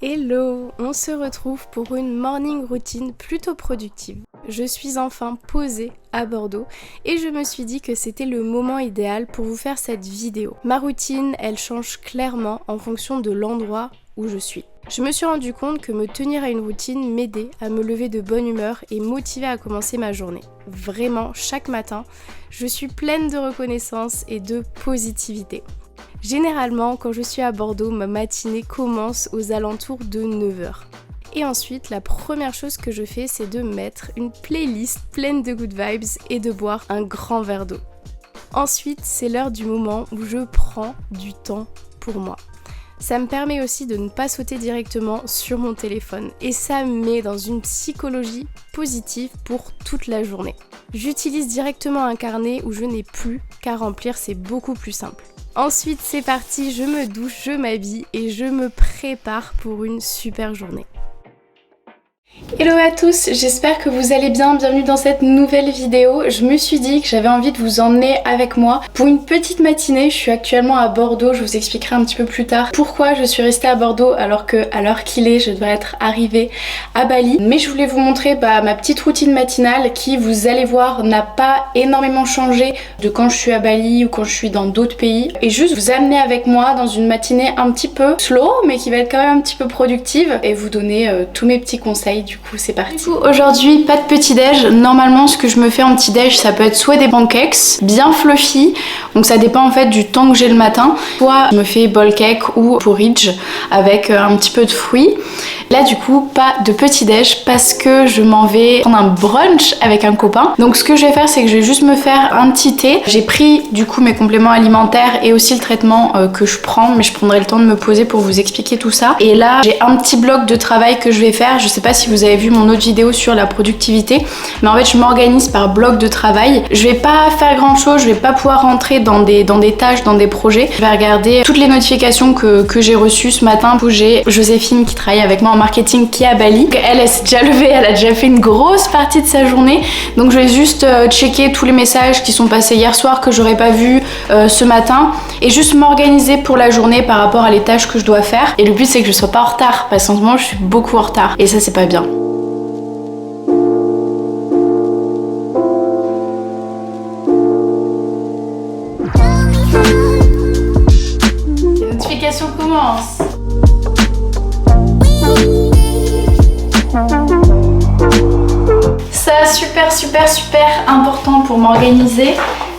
Hello, on se retrouve pour une morning routine plutôt productive. Je suis enfin posée à Bordeaux et je me suis dit que c'était le moment idéal pour vous faire cette vidéo. Ma routine, elle change clairement en fonction de l'endroit où je suis. Je me suis rendu compte que me tenir à une routine m'aidait à me lever de bonne humeur et motiver à commencer ma journée. Vraiment, chaque matin, je suis pleine de reconnaissance et de positivité. Généralement, quand je suis à Bordeaux, ma matinée commence aux alentours de 9h. Et ensuite, la première chose que je fais, c'est de mettre une playlist pleine de good vibes et de boire un grand verre d'eau. Ensuite, c'est l'heure du moment où je prends du temps pour moi. Ça me permet aussi de ne pas sauter directement sur mon téléphone et ça me met dans une psychologie positive pour toute la journée. J'utilise directement un carnet où je n'ai plus qu'à remplir, c'est beaucoup plus simple. Ensuite, c'est parti, je me douche, je m'habille et je me prépare pour une super journée. Hello à tous, j'espère que vous allez bien, bienvenue dans cette nouvelle vidéo. Je me suis dit que j'avais envie de vous emmener avec moi pour une petite matinée. Je suis actuellement à Bordeaux, je vous expliquerai un petit peu plus tard pourquoi je suis restée à Bordeaux alors que à l'heure qu'il est, je devrais être arrivée à Bali. Mais je voulais vous montrer ma petite routine matinale qui, vous allez voir, n'a pas énormément changé de quand je suis à Bali ou quand je suis dans d'autres pays. Et juste vous amener avec moi dans une matinée un petit peu slow mais qui va être quand même un petit peu productive et vous donner tous mes petits conseils. Du coup, c'est parti. Du coup, aujourd'hui, pas de petit déj. Normalement, ce que je me fais en petit déj, ça peut être soit des pancakes bien fluffy, donc ça dépend en fait du temps que j'ai le matin, soit je me fais bowl cake ou porridge avec un petit peu de fruits. Là, du coup, pas de petit déj parce que je m'en vais prendre un brunch avec un copain. Donc, ce que je vais faire, c'est que je vais juste me faire un petit thé. J'ai pris du coup mes compléments alimentaires et aussi le traitement que je prends, mais je prendrai le temps de me poser pour vous expliquer tout ça. Et là, j'ai un petit bloc de travail que je vais faire. Je sais pas si vous avez vu mon autre vidéo sur la productivité, mais en fait je m'organise par bloc de travail. Je vais pas faire grand chose, je vais pas pouvoir rentrer dans des tâches, dans des projets. Je vais regarder toutes les notifications que j'ai reçues ce matin. J'ai Joséphine qui travaille avec moi en marketing qui est à Bali. Elle s'est déjà levée, elle a déjà fait une grosse partie de sa journée, donc je vais juste checker tous les messages qui sont passés hier soir que j'aurais pas vu ce matin et juste m'organiser pour la journée par rapport à les tâches que je dois faire. Et le but c'est que je sois pas en retard parce qu'en ce moment je suis beaucoup en retard et ça c'est pas bien. Commence. Ça, super important pour m'organiser.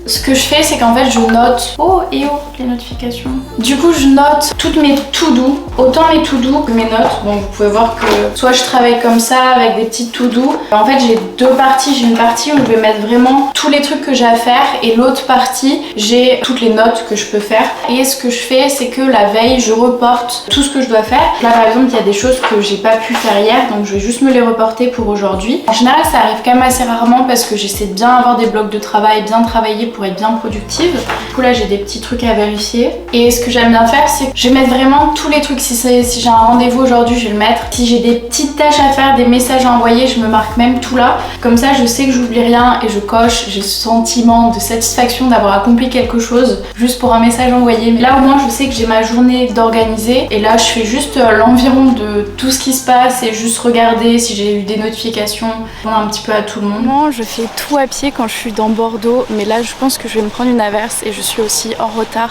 Ce que je fais, c'est qu'en fait, je note... Oh, les notifications. Du coup, je note toutes mes to-do, autant mes to-do que mes notes. Donc, vous pouvez voir que soit je travaille comme ça, avec des petites to-do. En fait, j'ai deux parties. J'ai une partie où je vais mettre vraiment tous les trucs que j'ai à faire. Et l'autre partie, j'ai toutes les notes que je peux faire. Et ce que je fais, c'est que la veille, je reporte tout ce que je dois faire. Là, par exemple, il y a des choses que j'ai pas pu faire hier. Donc, je vais juste me les reporter pour aujourd'hui. En général, ça arrive quand même assez rarement parce que j'essaie de bien avoir des blocs de travail, bien travailler pour être bien productive. Du coup là j'ai des petits trucs à vérifier et ce que j'aime bien faire c'est que je vais mettre vraiment tous les trucs. Si j'ai un rendez-vous aujourd'hui je vais le mettre. Si j'ai des petites tâches à faire, des messages à envoyer, je me marque même tout là. Comme ça je sais que j'oublie rien et je coche. J'ai ce sentiment de satisfaction d'avoir accompli quelque chose juste pour un message envoyé. Mais là au moins je sais que j'ai ma journée d'organiser et là je fais juste l'environ de tout ce qui se passe et juste regarder si j'ai eu des notifications, répondre un petit peu à tout le monde. Moi je fais tout à pied quand je suis dans Bordeaux, mais là je pense que je vais me prendre une averse et je suis aussi en retard.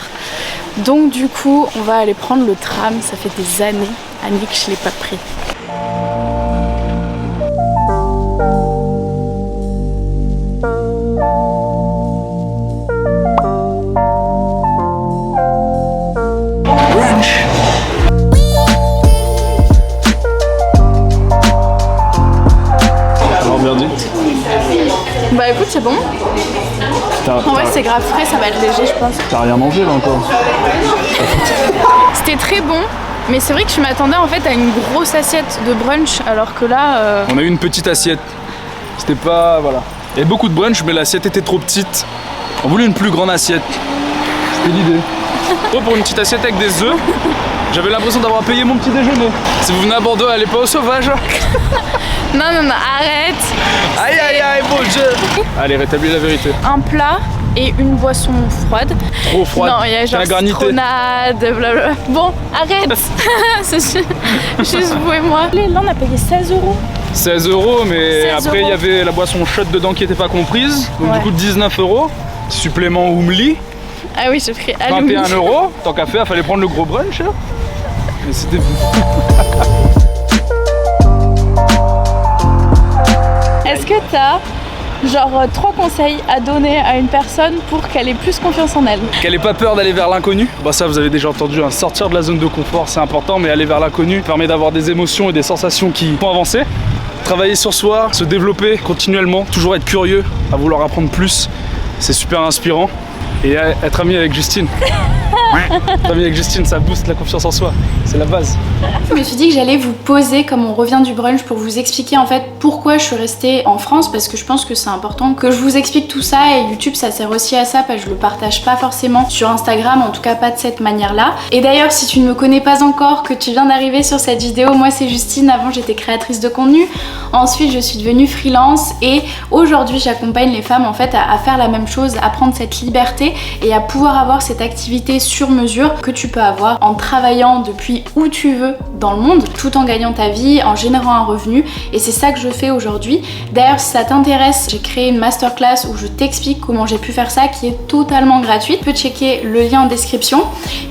Donc du coup, on va aller prendre le tram. Ça fait des années, que je l'ai pas pris. Bah écoute, c'est bon. En vrai c'est grave frais, ça va être léger je pense. T'as rien mangé là encore? C'était très bon, mais c'est vrai que je m'attendais en fait à une grosse assiette de brunch alors que là... On a eu une petite assiette. C'était pas... voilà. Il y avait beaucoup de brunch mais l'assiette était trop petite. On voulait une plus grande assiette. C'était l'idée. Pour une petite assiette avec des œufs, j'avais l'impression d'avoir payé mon petit déjeuner. Si vous venez à Bordeaux, allez pas au Sauvage. Non, arrête. Aïe, bon jeu. Allez, rétablis la vérité. Un plat et une boisson froide. Trop froide. Non, il y a genre citronnade, blablabla. Bon, arrête. C'est juste vous et moi. Là, on a payé 16 €. 16 €, mais 16 après il y €. avait la boisson chaude dedans qui était pas comprise. Donc Ouais. du coup 19 €. Supplément Oumli. Ah oui, j'ai pris 21 €. Tant qu'à faire, fallait prendre le gros brunch là. Mais c'était Est-ce que t'as genre 3 conseils à donner à une personne pour qu'elle ait plus confiance en elle? Qu'elle ait pas peur d'aller vers l'inconnu. Bah ça vous avez déjà entendu, hein. Sortir de la zone de confort c'est important, mais aller vers l'inconnu permet d'avoir des émotions et des sensations qui font avancer. Travailler sur soi, se développer continuellement, toujours être curieux, à vouloir apprendre plus, c'est super inspirant. Et être ami avec Justine. Être ami avec Justine, ça booste la confiance en soi, c'est la base. Je me suis dit que j'allais vous poser comme on revient du brunch pour vous expliquer en fait pourquoi je suis restée en France, parce que je pense que c'est important que je vous explique tout ça, et YouTube ça sert aussi à ça parce que je le partage pas forcément sur Instagram, en tout cas pas de cette manière là. Et d'ailleurs si tu ne me connais pas encore, que tu viens d'arriver sur cette vidéo, moi c'est Justine, avant j'étais créatrice de contenu, ensuite je suis devenue freelance et aujourd'hui j'accompagne les femmes en fait à faire la même chose, à prendre cette liberté et à pouvoir avoir cette activité sur mesure que tu peux avoir en travaillant depuis où tu veux dans le monde, tout en gagnant ta vie, en générant un revenu, et c'est ça que je fais aujourd'hui. D'ailleurs si ça t'intéresse, j'ai créé une masterclass où je t'explique comment j'ai pu faire ça, qui est totalement gratuite, tu peux checker le lien en description.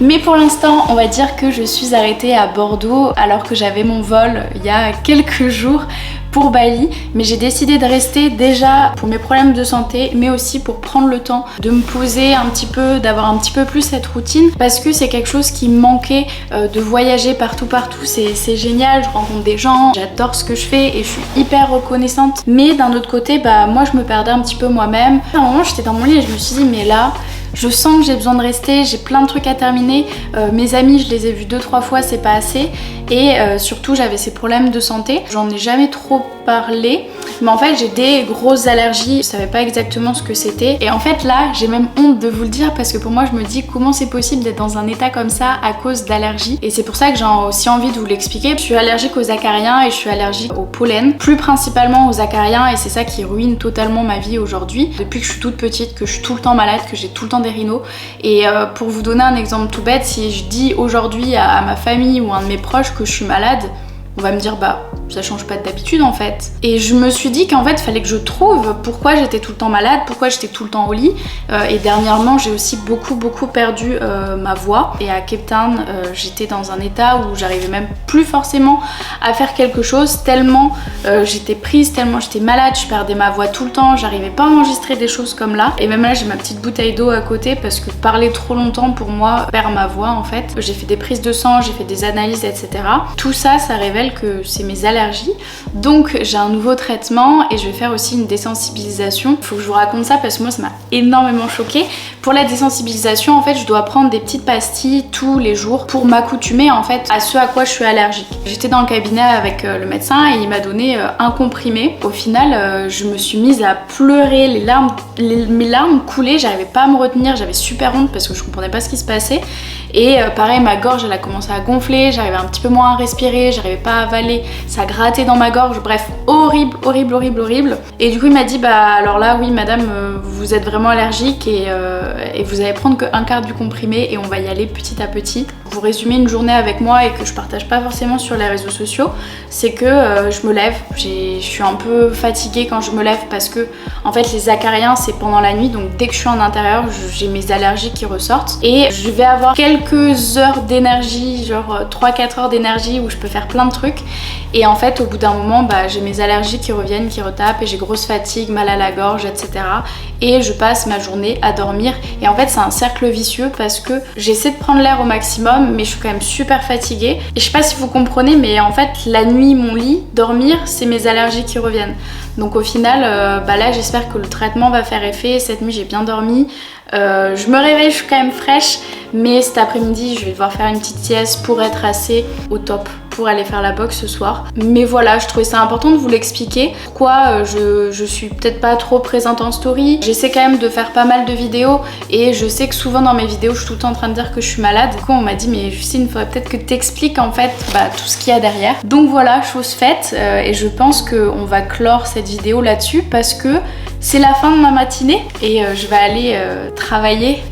Mais pour l'instant on va dire que je suis arrêtée à Bordeaux alors que j'avais mon vol il y a quelques jours pour Bali, mais j'ai décidé de rester déjà pour mes problèmes de santé, mais aussi pour prendre le temps de me poser un petit peu, d'avoir un petit peu plus cette routine, parce que c'est quelque chose qui me manquait, de voyager partout, c'est génial, je rencontre des gens, j'adore ce que je fais et je suis hyper reconnaissante, mais d'un autre côté, bah moi je me perdais un petit peu moi-même. À un moment j'étais dans mon lit et je me suis dit mais là, je sens que j'ai besoin de rester, j'ai plein de trucs à terminer, mes amis je les ai vus 2-3 fois, c'est pas assez, et surtout j'avais ces problèmes de santé, j'en ai jamais trop parlé, mais en fait j'ai des grosses allergies, je savais pas exactement ce que c'était, et en fait là j'ai même honte de vous le dire parce que pour moi je me dis comment c'est possible d'être dans un état comme ça à cause d'allergies, et c'est pour ça que j'ai aussi envie de vous l'expliquer. Je suis allergique aux acariens et je suis allergique au pollen, plus principalement aux acariens, et c'est ça qui ruine totalement ma vie aujourd'hui, depuis que je suis toute petite, que je suis tout le temps malade, que j'ai tout le temps des rhinos. Et pour vous donner un exemple tout bête, si je dis aujourd'hui à ma famille ou à un de mes proches que je suis malade, on va me dire bah ça change pas d'habitude en fait. Et je me suis dit qu'en fait il fallait que je trouve pourquoi j'étais tout le temps malade, pourquoi j'étais tout le temps au lit, et dernièrement j'ai aussi beaucoup perdu ma voix, et à Cape Town j'étais dans un état où j'arrivais même plus forcément à faire quelque chose tellement j'étais prise, tellement j'étais malade, je perdais ma voix tout le temps, j'arrivais pas à enregistrer des choses comme là, et même là j'ai ma petite bouteille d'eau à côté parce que parler trop longtemps pour moi perd ma voix en fait. J'ai fait des prises de sang, j'ai fait des analyses, etc. Tout ça, ça révèle que c'est mes allergies. Donc j'ai un nouveau traitement et je vais faire aussi une désensibilisation. Il faut que je vous raconte ça parce que moi ça m'a énormément choquée. Pour la désensibilisation en fait je dois prendre des petites pastilles tous les jours pour m'accoutumer en fait à ce à quoi je suis allergique. J'étais dans le cabinet avec le médecin et il m'a donné un comprimé. Au final je me suis mise à pleurer, mes larmes coulaient, j'arrivais pas à me retenir, j'avais super honte parce que je comprenais pas ce qui se passait. Et pareil, ma gorge elle a commencé à gonfler, j'arrivais un petit peu moins à respirer, j'arrivais pas à avaler, ça grattait dans ma gorge, bref, horrible. Et du coup il m'a dit bah alors là oui madame, vous êtes vraiment allergique et vous allez prendre qu'un quart du comprimé et on va y aller petit à petit. Pour résumer une journée avec moi et que je partage pas forcément sur les réseaux sociaux, c'est que je me lève, je suis un peu fatiguée quand je me lève parce que en fait les acariens c'est pendant la nuit, donc dès que je suis en intérieur j'ai mes allergies qui ressortent et je vais avoir quelques heures d'énergie, genre 3-4 heures d'énergie où je peux faire plein de trucs, et en fait au bout d'un moment bah, j'ai mes allergies qui reviennent, qui retapent, et j'ai grosse fatigue, mal à la gorge, etc. Et je passe ma journée à dormir, et en fait c'est un cercle vicieux parce que j'essaie de prendre l'air au maximum mais je suis quand même super fatiguée, et je sais pas si vous comprenez mais en fait la nuit mon lit, dormir c'est mes allergies qui reviennent. Donc au final bah là j'espère que le traitement va faire effet. Cette nuit j'ai bien dormi, je me réveille, je suis quand même fraîche, mais cet après-midi je vais devoir faire une petite sieste pour être assez au top pour aller faire la boxe ce soir. Mais voilà, je trouvais ça important de vous l'expliquer. Pourquoi je suis peut-être pas trop présente en story. J'essaie quand même de faire pas mal de vidéos et je sais que souvent dans mes vidéos je suis tout le temps en train de dire que je suis malade. Du coup on m'a dit mais Justine, il faudrait peut-être que t'expliques en fait tout ce qu'il y a derrière. Donc voilà, chose faite et je pense qu'on va clore cette vidéo là-dessus parce que c'est la fin de ma matinée et je vais aller travailler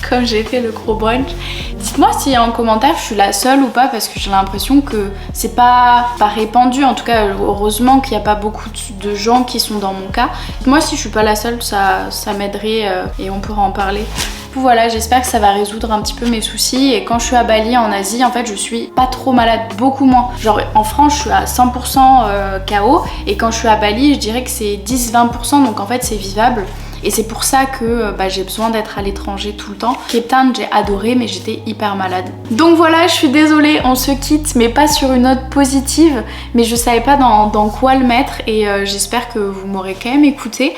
comme j'ai fait le gros brunch. Dites-moi si en commentaire je suis la seule ou pas parce que j'ai l'impression que c'est pas répandu. En tout cas, heureusement qu'il n'y a pas beaucoup de gens qui sont dans mon cas. Moi, si je suis pas la seule, ça m'aiderait et on pourra en parler. Voilà, j'espère que ça va résoudre un petit peu mes soucis et quand je suis à Bali en Asie, en fait je suis pas trop malade, beaucoup moins. Genre en France je suis à 100% KO et quand je suis à Bali je dirais que c'est 10-20%, donc en fait c'est vivable. Et c'est pour ça que j'ai besoin d'être à l'étranger tout le temps. Cape Town, j'ai adoré, mais j'étais hyper malade. Donc voilà, je suis désolée, on se quitte, mais pas sur une note positive. Mais je savais pas dans quoi le mettre et j'espère que vous m'aurez quand même écouté.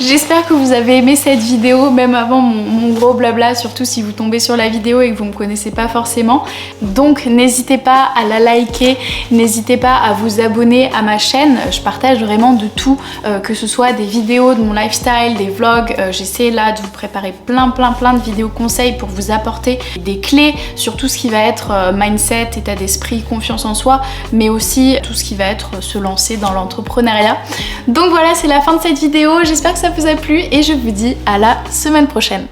J'espère que vous avez aimé cette vidéo, même avant mon gros blabla, surtout si vous tombez sur la vidéo et que vous me connaissez pas forcément. Donc n'hésitez pas à la liker, n'hésitez pas à vous abonner à ma chaîne. Je partage vraiment de tout, que ce soit des vidéos de mon lifestyle, des vlogs. J'essaie là de vous préparer plein de vidéos conseils pour vous apporter des clés sur tout ce qui va être mindset, état d'esprit, confiance en soi, mais aussi tout ce qui va être se lancer dans l'entrepreneuriat. Donc voilà, c'est la fin de cette vidéo, j'espère que ça vous a plu et je vous dis à la semaine prochaine.